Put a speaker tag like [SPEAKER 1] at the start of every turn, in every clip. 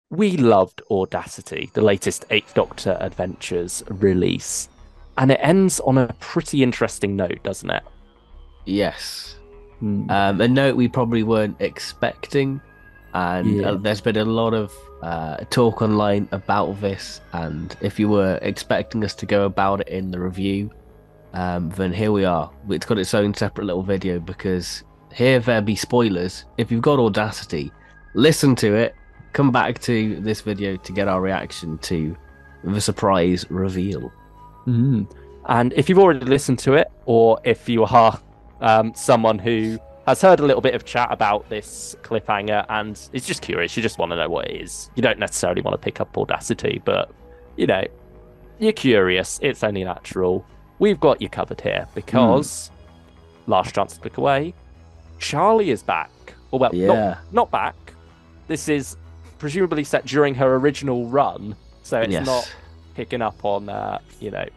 [SPEAKER 1] we loved Audacity, the latest Eighth Doctor Adventures release, and it ends on a pretty interesting note, doesn't it?
[SPEAKER 2] Yes.
[SPEAKER 1] Hmm.
[SPEAKER 2] A note we probably weren't expecting, and
[SPEAKER 1] Yeah.
[SPEAKER 2] there's been a lot of talk online about this. And if you were expecting us to go about it in the review, then here we are. It's got its own separate little video because here there be spoilers. If you've got Audacity, listen to it. Come back to this video to get our reaction to the surprise reveal.
[SPEAKER 1] Mm. And if you've already listened to it, or if you are someone who has heard a little bit of chat about this cliffhanger and is just curious, you just want to know what it is. You don't necessarily want to pick up Audacity, but you know, you're curious. It's only natural. We've got you covered here
[SPEAKER 2] Hmm.
[SPEAKER 1] because last chance to click away. Charlie is back. Or well, not
[SPEAKER 2] Yeah.
[SPEAKER 1] not back. This is presumably set during her original run, so it's not
[SPEAKER 2] Yes.
[SPEAKER 1] picking up on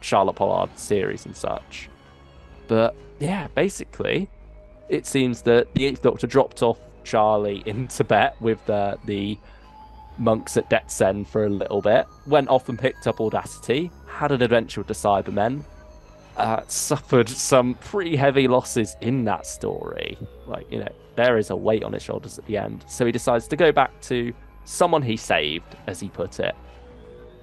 [SPEAKER 1] Charlotte Pollard's series and such. But yeah, basically, it seems that the Eighth Doctor dropped off Charlie in Tibet with the monks at Detsen for a little bit, went off and picked up Audacity, had an adventure with the Cybermen, suffered some pretty heavy losses in that story. Like, there is a weight on his shoulders at the end. So he decides to go back to someone he saved, as he put it.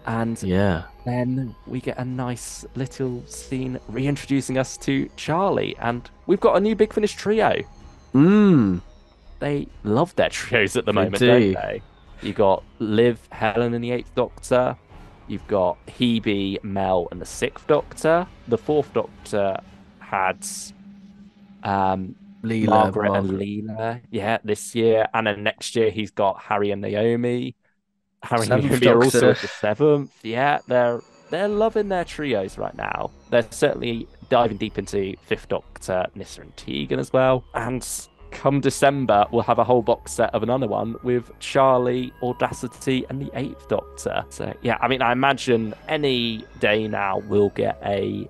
[SPEAKER 1] And
[SPEAKER 2] Yeah.
[SPEAKER 1] then we get a nice little scene reintroducing us to Charlie. And we've got a new Big Finish trio.
[SPEAKER 2] Hmm.
[SPEAKER 1] They love their trios at the
[SPEAKER 2] They
[SPEAKER 1] moment, don't
[SPEAKER 2] do.
[SPEAKER 1] they? You got Liv, Helen, and the Eighth Doctor. You've got Hebe, Mel, and the Sixth Doctor. The Fourth Doctor had um,
[SPEAKER 2] Leela,
[SPEAKER 1] Margaret and
[SPEAKER 2] Margaret.
[SPEAKER 1] Leela. Yeah, this year, and then next year he's got Harry and Naomi. Harry and
[SPEAKER 2] Seventh
[SPEAKER 1] Naomi are also
[SPEAKER 2] Doctor.
[SPEAKER 1] at the seventh. Yeah, they're loving their trios right now. They're certainly diving deep into Fifth Doctor, Nyssa and Tegan as well. And come December, we'll have a whole box set of another one with Charlie, Audacity, and the Eighth Doctor. So yeah, I mean, I imagine any day now we'll get a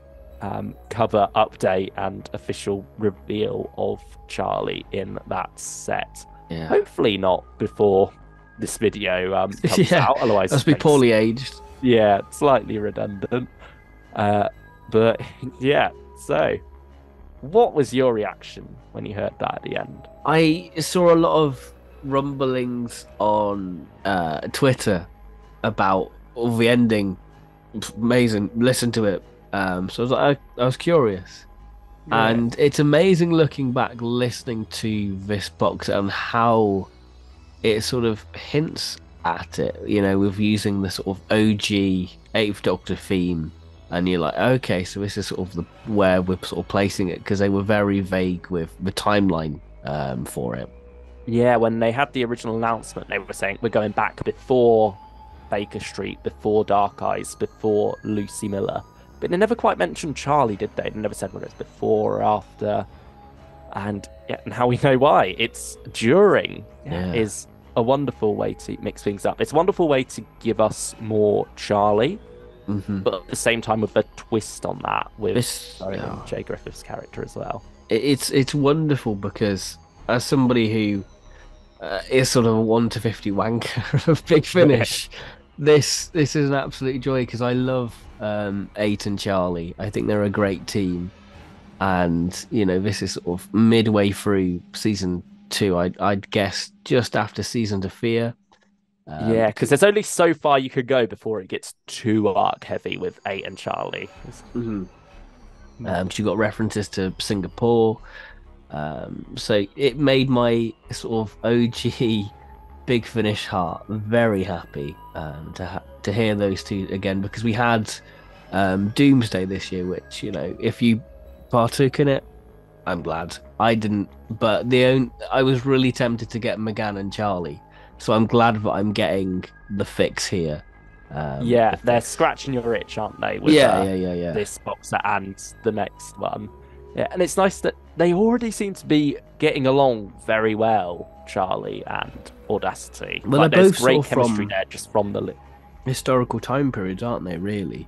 [SPEAKER 1] cover update and official reveal of Charlie in that set.
[SPEAKER 2] Yeah.
[SPEAKER 1] Hopefully not before this video comes
[SPEAKER 2] Yeah.
[SPEAKER 1] out. Otherwise,
[SPEAKER 2] Must be
[SPEAKER 1] it's
[SPEAKER 2] poorly aged.
[SPEAKER 1] yeah, slightly redundant. Uh, but yeah, so what was your reaction when you heard that at the end?
[SPEAKER 2] I saw a lot of rumblings on Twitter about the ending. Amazing. Listen to it. So I was curious.
[SPEAKER 1] Yeah,
[SPEAKER 2] And it's amazing looking back, listening to this box and how it sort of hints at it, with using the sort of OG Eighth Doctor theme. And you're like, okay, so this is sort of where we're sort of placing it because they were very vague with the timeline for it.
[SPEAKER 1] yeah. When they had the original announcement, they were saying we're going back before Baker Street, before Dark Eyes, before Lucy Miller. But they never quite mentioned Charlie, did they? They never said whether it's before or after. And yeah, and how we know why. It's during. Yeah,
[SPEAKER 2] Yeah.
[SPEAKER 1] is a wonderful way to mix things up. It's a wonderful way to give us more Charlie,
[SPEAKER 2] Hmm.
[SPEAKER 1] but at the same time with a twist on that with
[SPEAKER 2] This,
[SPEAKER 1] throwing in
[SPEAKER 2] yeah.
[SPEAKER 1] Jay Griffith's character as well.
[SPEAKER 2] It's wonderful because as somebody who is sort of a 1 to 50 wanker of Big Finish, this is an absolute joy because I love Eight and Charlie. I think they're a great team, and this is sort of midway through season 2. I'd guess just after season to Fear.
[SPEAKER 1] Yeah, because
[SPEAKER 2] Because
[SPEAKER 1] there's only so far you could go before it gets too arc heavy with Eight and Charlie.
[SPEAKER 2] you got references to Singapore. So it made my sort of OG Big Finish heart very happy to hear those two again because we had Doomsday this year, which if you partook in it, I'm glad I didn't. But I was really tempted to get McGann and Charlie, so I'm glad that I'm getting the fix here.
[SPEAKER 1] Yeah,
[SPEAKER 2] The
[SPEAKER 1] they're
[SPEAKER 2] fix.
[SPEAKER 1] scratching your itch, aren't they, with
[SPEAKER 2] Yeah, yeah, yeah, yeah.
[SPEAKER 1] this box set and the next one. Yeah, and it's nice that they already seem to be getting along very well, Charlie and Audacity.
[SPEAKER 2] Well, they're
[SPEAKER 1] Like, there's
[SPEAKER 2] both
[SPEAKER 1] great
[SPEAKER 2] sort of
[SPEAKER 1] chemistry
[SPEAKER 2] from
[SPEAKER 1] there just from the
[SPEAKER 2] historical time periods, aren't they? Really?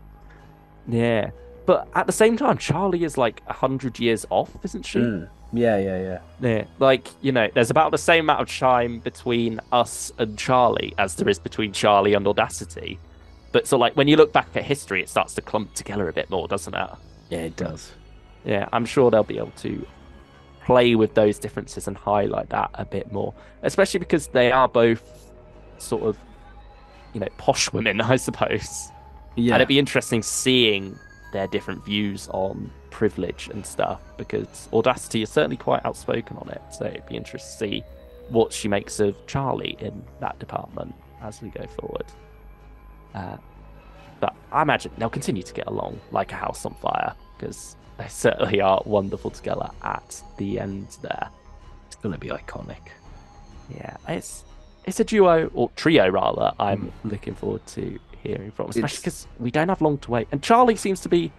[SPEAKER 1] yeah. But at the same time, Charlie is like 100 years off, isn't she?
[SPEAKER 2] Mm. Yeah, yeah, yeah.
[SPEAKER 1] Yeah, like, there's about the same amount of time between us and Charlie as there is between Charlie and Audacity. But so, like, when you look back at history, it starts to clump together a bit more, doesn't it?
[SPEAKER 2] Yeah, it does.
[SPEAKER 1] Yeah, I'm sure they'll be able to play with those differences and highlight that a bit more, especially because they are both sort of, posh women, I suppose. And it'd
[SPEAKER 2] Yeah.
[SPEAKER 1] be interesting seeing their different views on privilege and stuff because Audacity is certainly quite outspoken on it. So it'd be interesting to see what she makes of Charlie in that department as we go forward. Uh, but I imagine they'll continue to get along like a house on fire because they certainly are wonderful together at the end there.
[SPEAKER 2] It's gonna be iconic.
[SPEAKER 1] Yeah, it's a duo or trio rather. I'm looking forward to hearing from, especially
[SPEAKER 2] It's
[SPEAKER 1] because we don't have long to wait. And Charlie seems to be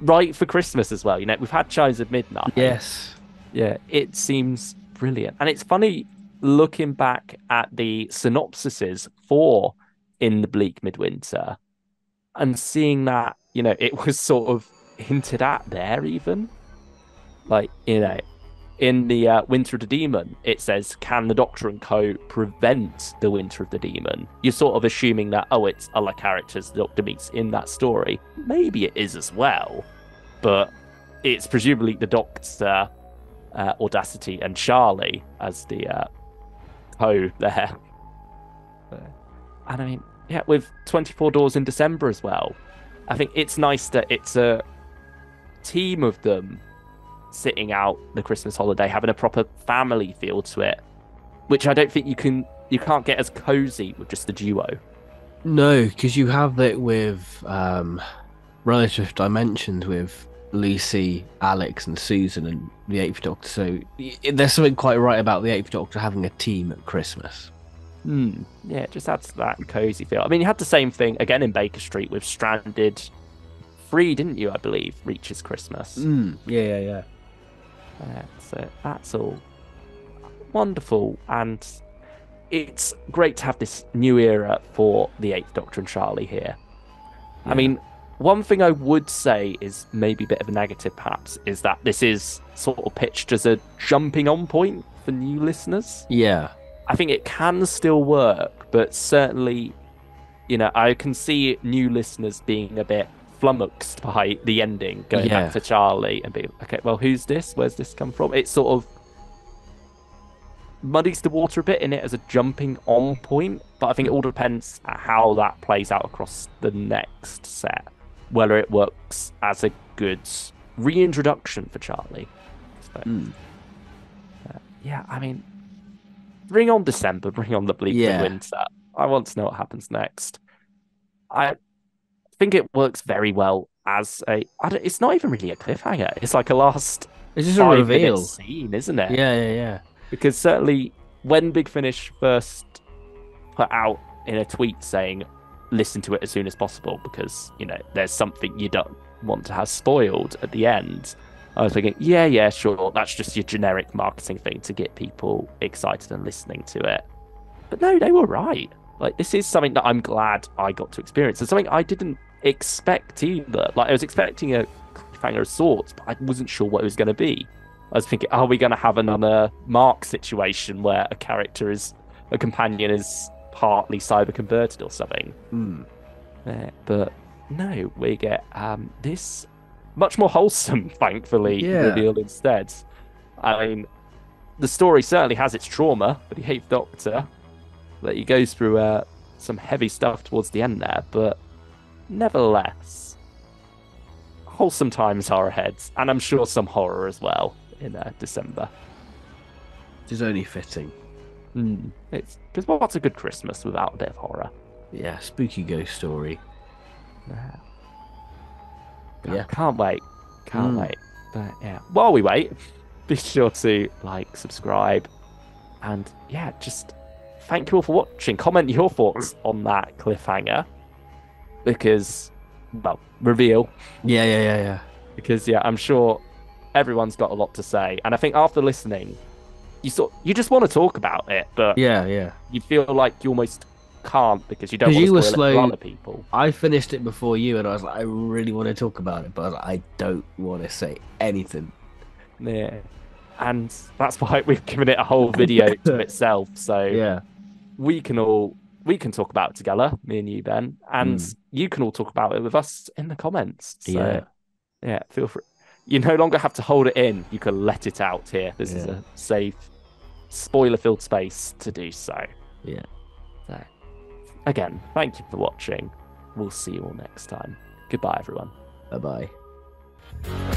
[SPEAKER 1] right for Christmas as well. We've had Chimes of Midnight.
[SPEAKER 2] yes.
[SPEAKER 1] Yeah, it seems brilliant. And it's funny looking back at the synopsises for In the Bleak Midwinter and seeing that, it was sort of hinted at there even. Like, in the Winter of the Demon, it says, "Can the Doctor and Co. prevent the Winter of the Demon?" You're sort of assuming that, oh, it's other characters the Doctor meets in that story. Maybe it is as well, but it's presumably the Doctor, Audacity, and Charlie as the Co. there. And I mean, yeah, with 24 Doors in December as well, I think it's nice that it's a team of them sitting out the Christmas holiday, having a proper family feel to it, which I don't think you can't get as cozy with just the duo.
[SPEAKER 2] No, because you have that with relative dimensions with Lucy, Alex, and Susan, and the Eighth Doctor. So there's something quite right about the Eighth Doctor having a team at Christmas.
[SPEAKER 1] Yeah, it just adds to that cozy feel. I mean, you had the same thing again in Baker Street with Stranded 3, didn't you? I believe reaches Christmas.
[SPEAKER 2] Yeah, yeah, yeah.
[SPEAKER 1] So that's all wonderful, and it's great to have this new era for the Eighth Doctor and Charlie here.
[SPEAKER 2] Yeah.
[SPEAKER 1] I mean, one thing I would say is maybe a bit of a negative, perhaps, is that this is sort of pitched as a jumping on point for new listeners.
[SPEAKER 2] Yeah.
[SPEAKER 1] I think it can still work, but certainly, I can see new listeners being a bit flummoxed by the ending, going back to Charlie and being, okay, well, who's this? Where's this come from? It sort of muddies the water a bit in it as a jumping on point, but I think it all depends on how that plays out across the next set, whether it works as a good reintroduction for Charlie. So, yeah, I mean, bring on December, bring on the bleak winter. I want to know what happens next. I think it works very well as it's not even really a cliffhanger. It's like a last
[SPEAKER 2] it's just a reveal
[SPEAKER 1] scene, isn't it?
[SPEAKER 2] Yeah, yeah, yeah.
[SPEAKER 1] Because certainly when Big Finish first put out in a tweet saying, listen to it as soon as possible because, there's something you don't want to have spoiled at the end. I was thinking, yeah, sure, that's just your generic marketing thing to get people excited and listening to it. But no, they were right. Like, this is something that I'm glad I got to experience. It's something I didn't expect either. Like, I was expecting a cliffhanger of sorts, but I wasn't sure what it was going to be. I was thinking, are we going to have another Mark situation where a companion is partly cyber converted or something? But no, we get this much more wholesome, thankfully, reveal instead. I mean, the story certainly has its trauma for the Eighth Doctor, that he goes through some heavy stuff towards the end there, but nevertheless, wholesome times are ahead, and I'm sure some horror as well in December.
[SPEAKER 2] It is only fitting.
[SPEAKER 1] It's because what's a good Christmas without a bit of horror?
[SPEAKER 2] Yeah, spooky ghost story.
[SPEAKER 1] Yeah, can't wait. But yeah, while we wait, be sure to like, subscribe, and yeah, just thank you all for watching. Comment your thoughts on that cliffhanger because, well, reveal.
[SPEAKER 2] Yeah.
[SPEAKER 1] Because I'm sure everyone's got a lot to say, and I think after listening, you just want to talk about it, but you feel like you almost can't because you don't want to spoil it for other people.
[SPEAKER 2] I finished it before you, and I was like, I really want to talk about it, but I don't want to say anything.
[SPEAKER 1] Yeah, And that's why we've given it a whole video to itself. So
[SPEAKER 2] Yeah.
[SPEAKER 1] we can talk about it together, me and you, Ben, and you can all talk about it with us in the comments. So yeah, feel free. You no longer have to hold it in. You can let it out here. This is a safe, spoiler-filled space to do so.
[SPEAKER 2] Yeah.
[SPEAKER 1] So, again, thank you for watching. We'll see you all next time. Goodbye, everyone.
[SPEAKER 2] Bye-bye.